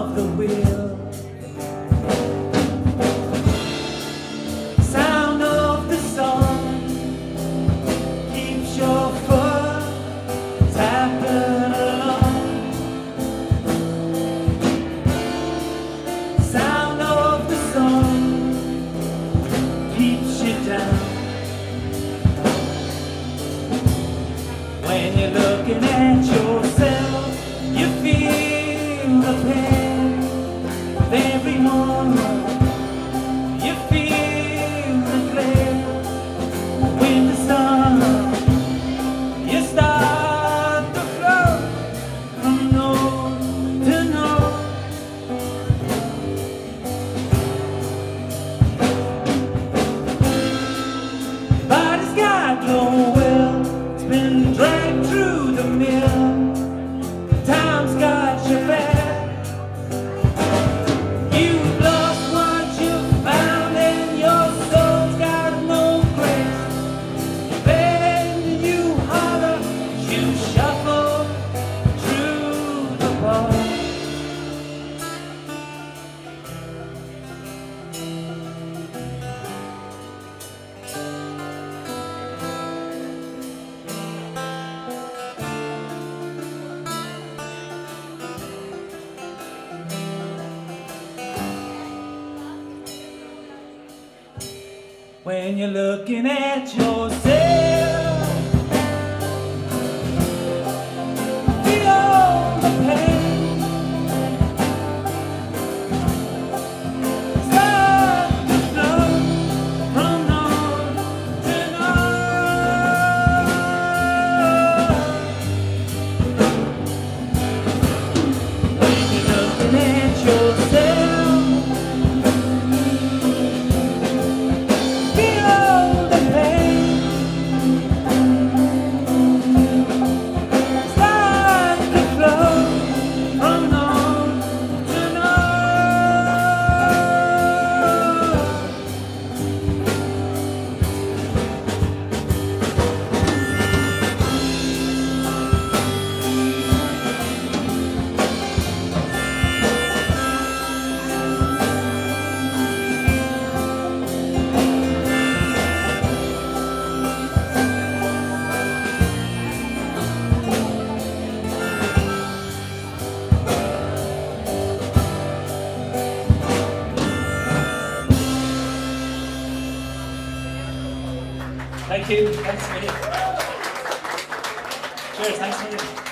of the wheel. Sound of the song keeps your foot tapping along. Sound of the song keeps you down. When you're looking at yourself, you feel the pain of every moment. You feel the glare when the sun, you start to float from north to north. Body's got no will, it's been dragged through the mill. Time's got your back. You've lost what you found, and your soul's got no grace. Bend you holler, you shuffle through the bar. When you're looking at yourself, feel the pain. Start to flow from north to north. When you're looking at yourself, Thank you. Thanks a million. Cheers. Thanks a million.